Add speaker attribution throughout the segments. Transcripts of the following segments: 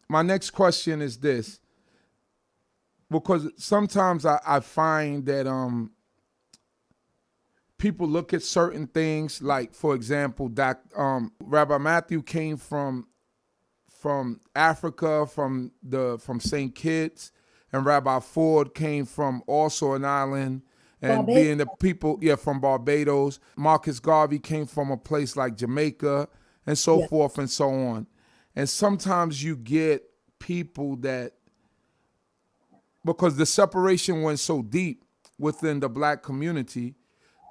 Speaker 1: my next question is this, because sometimes I find that people look at certain things, like for example, that Rabbi Matthew came from Africa, from St. Kitts, and Rabbi Ford came from also an island, and
Speaker 2: Barbados.
Speaker 1: being the people, yeah, from Barbados. Marcus Garvey came from a place like Jamaica, and so
Speaker 2: Yeah.
Speaker 1: forth and so on. And sometimes you get people that, because the separation went so deep within the black community,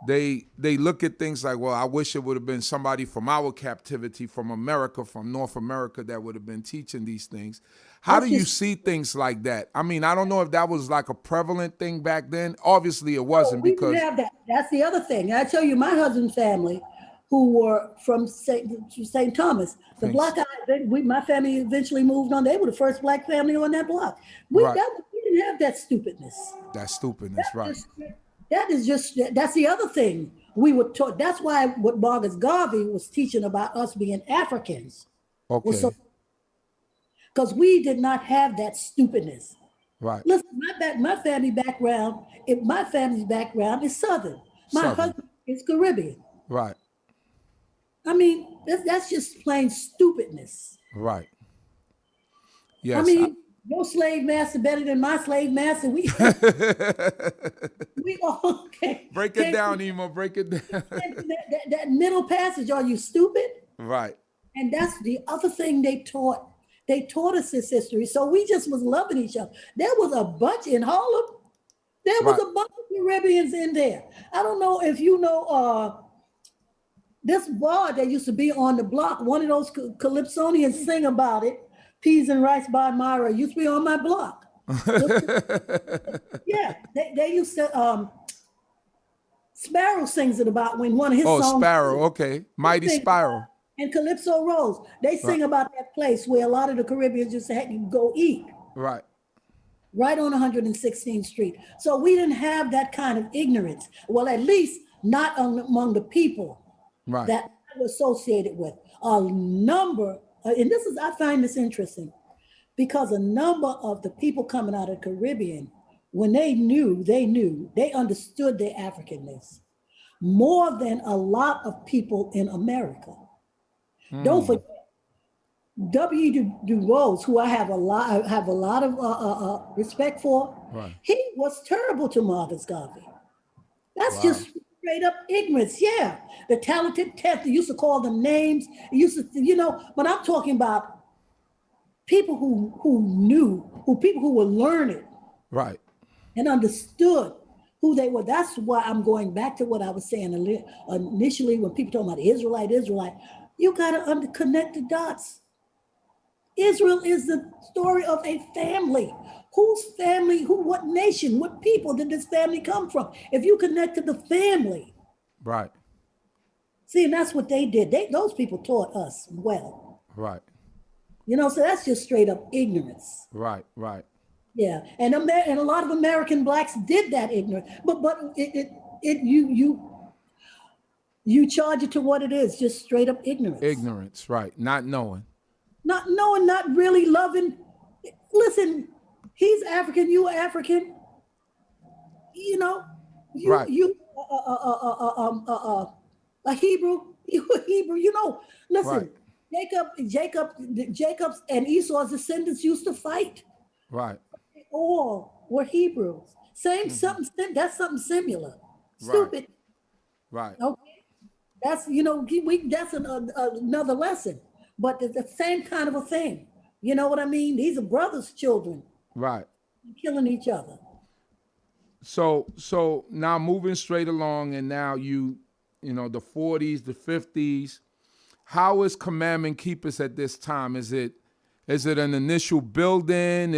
Speaker 1: they look at things like, well, I wish it would have been somebody from our captivity, from America, from North America, that would have been teaching these things. How do
Speaker 2: That's
Speaker 1: you
Speaker 2: just
Speaker 1: see things like that? I mean, I don't know if that was like a prevalent thing back then. Obviously, it
Speaker 2: no,
Speaker 1: wasn't
Speaker 2: we didn't
Speaker 1: because
Speaker 2: have that. That's the other thing. And I tell you, my husband's family, who were from St. Thomas, the
Speaker 1: things.
Speaker 2: block my family eventually moved on. They were the first black family on that block.
Speaker 1: Right.
Speaker 2: We didn't have that stupidness.
Speaker 1: That's stupidness,
Speaker 2: That
Speaker 1: right?
Speaker 2: just that is just that's the other thing we were taught. That's why what Marcus Garvey was teaching about us being Africans was so,
Speaker 1: Okay.
Speaker 2: because we did not have that stupidness.
Speaker 1: Right.
Speaker 2: Listen, my family background, if my family's background is Southern. My
Speaker 1: Southern.
Speaker 2: husband is Caribbean.
Speaker 1: Right.
Speaker 2: I mean, that's just plain stupidness.
Speaker 1: Right.
Speaker 2: I
Speaker 1: Yes.
Speaker 2: mean, your slave master better than my slave master. We all
Speaker 1: Break it
Speaker 2: can't
Speaker 1: down, Emo. Break it down.
Speaker 2: that middle passage. Are you stupid?
Speaker 1: Right.
Speaker 2: And that's the other thing they taught. They taught us this history. So we just was loving each other. There was a bunch in Harlem. There was
Speaker 1: Right.
Speaker 2: a bunch of Caribbeans in there. I don't know if you know this bar that used to be on the block. One of those Calypsonians sing about it. Peas and Rice by Myra used to be on my block. Yeah, they used to. Sparrow sings it about when one of his
Speaker 1: Oh,
Speaker 2: songs.
Speaker 1: Sparrow. Okay. Mighty
Speaker 2: Sing
Speaker 1: Sparrow.
Speaker 2: and Calypso Rose. They
Speaker 1: Right.
Speaker 2: sing about that place where a lot of the Caribbeans used to have to go eat,
Speaker 1: Right.
Speaker 2: right on 116th Street. So we didn't have that kind of ignorance. Well, at least not among the people
Speaker 1: Right.
Speaker 2: that I was associated with. A number, and this is, I find this interesting because a number of the people coming out of the Caribbean, when they understood their Africanness more than a lot of people in America. Don't forget W. Du Bois, who I have a lot of respect for.
Speaker 1: Right.
Speaker 2: He was terrible to Marcus Garvey. That's
Speaker 1: Wow.
Speaker 2: just straight up ignorance. Yeah, the talented tenth. They used to call them names. They used to, But I'm talking about people people who were learned
Speaker 1: Right.
Speaker 2: and understood who they were. That's why I'm going back to what I was saying initially when people talk about Israelite. You got to connect the dots. Israel is the story of a family. Whose family, what nation, what people did this family come from? If you connect to the family,
Speaker 1: Right.
Speaker 2: see, and that's what they did. Those people taught us well.
Speaker 1: Right.
Speaker 2: So that's just straight up ignorance.
Speaker 1: Right. Right.
Speaker 2: Yeah, and a lot of American blacks did that ignorance, but you charge it to what it is, just straight up ignorance,
Speaker 1: Ignorance. Right. Not knowing.
Speaker 2: not knowing, not really loving. Listen, he's African, you are African. You know,
Speaker 1: Right.
Speaker 2: you a Hebrew, you a Hebrew.
Speaker 1: Right.
Speaker 2: Listen, Jacob's and Esau's descendants used to fight.
Speaker 1: Right.
Speaker 2: They all were Hebrews. Same something. That's something similar.
Speaker 1: Right.
Speaker 2: Stupid.
Speaker 1: Right.
Speaker 2: Okay, that's that's another lesson, but it's the same kind of a thing. You know what I mean? These are brothers' children
Speaker 1: Right.
Speaker 2: killing each other.
Speaker 1: So now moving straight along, and now the 40s, the 50s. How is Commandment Keepers at this time? Is it an initial building?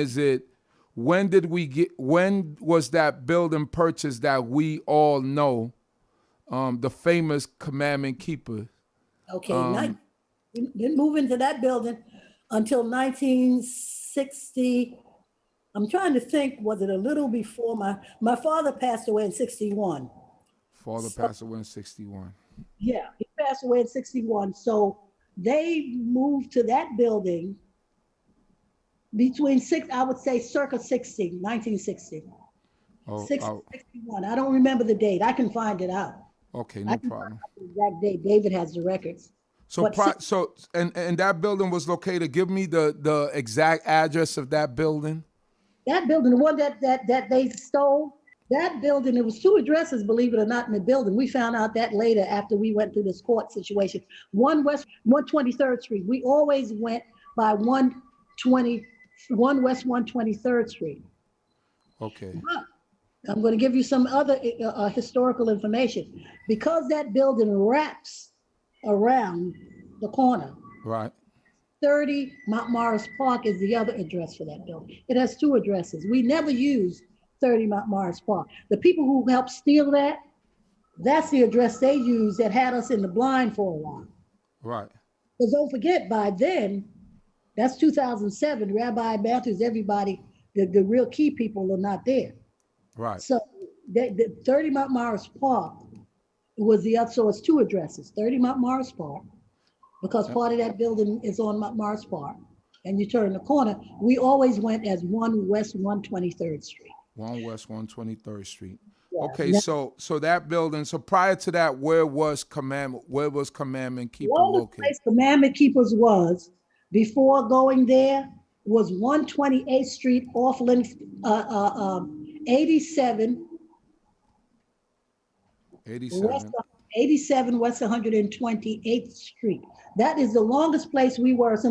Speaker 1: When was that building purchased that we all know, the famous Commandment Keepers?
Speaker 2: Okay, didn't move into that building until 1960. I'm trying to think, was it a little before my father passed away in 61?
Speaker 1: Father passed away in 61.
Speaker 2: Yeah, he passed away in 61. So they moved to that building between I would say circa 1960.
Speaker 1: Oh,
Speaker 2: 60,
Speaker 1: oh,
Speaker 2: 61. I don't remember the date. I can find it out.
Speaker 1: okay,
Speaker 2: I
Speaker 1: no
Speaker 2: can find
Speaker 1: problem.
Speaker 2: out the exact date. David has the records.
Speaker 1: So,
Speaker 2: But
Speaker 1: and that building was located. Give me the exact address of that building.
Speaker 2: that building, the one that they stole, that building, it was two addresses, believe it or not, in the building. We found out that later after we went through this court situation. 123rd Street. We always went by 1 West 123rd Street.
Speaker 1: Okay.
Speaker 2: I'm going to give you some other historical information. Because that building wraps around the corner,
Speaker 1: Right.
Speaker 2: 30 Mount Morris Park is the other address for that building. It has two addresses. We never used 30 Mount Morris Park. The people who helped steal that, that's the address they used that had us in the blind for a while.
Speaker 1: Right.
Speaker 2: Because don't forget, by then, that's 2007, Rabbi Matthews, everybody, the real key people are not there.
Speaker 1: Right.
Speaker 2: So the 30 Mount Morris Park was the other, so it's two addresses, 30 Mount Morris Park, because part of that building is on Mount Morris Park, and you turn the corner. We always went as 1 West 123rd Street.
Speaker 1: 1 West 123rd Street.
Speaker 2: Yeah.
Speaker 1: Okay, so that building. So prior to that, where was Commandment Keeper located?
Speaker 2: Place Commandment Keepers was before going there was 128th Street off 87
Speaker 1: 87.
Speaker 2: 87 West 128th Street. That is the longest place we were. It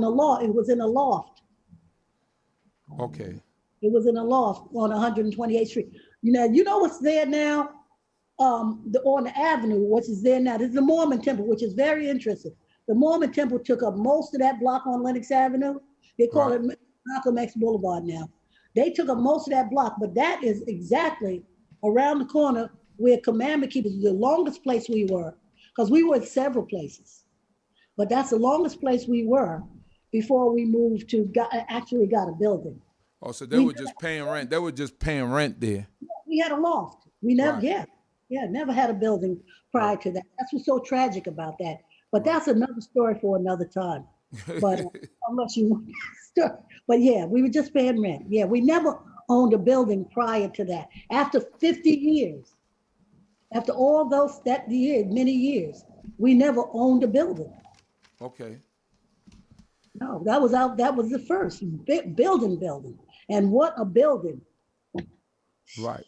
Speaker 2: was in a loft.
Speaker 1: Okay.
Speaker 2: It was in a loft on 128th Street. You know what's there now? On the avenue, which is there now. This is the Mormon Temple, which is very interesting. The Mormon Temple took up most of that block on Lenox Avenue. They call it Malcolm X Boulevard now. They took up most of that block, but that is exactly around the corner where Commandment Keepers, the longest place we were, because we were at several places, but that's the longest place we were before we moved to actually got a building.
Speaker 1: Oh, so they were just paying rent. They were just paying rent there.
Speaker 2: We had a loft. We never,
Speaker 1: Right.
Speaker 2: never had a building prior to that. That's what's so tragic about that. But that's another story for another time. But unless you want to start. But yeah, we were just paying rent. Yeah, we never owned a building prior to that. After 50 years, after all many years, we never owned a building.
Speaker 1: Okay.
Speaker 2: No, that was the first building. And what a building.
Speaker 1: Right.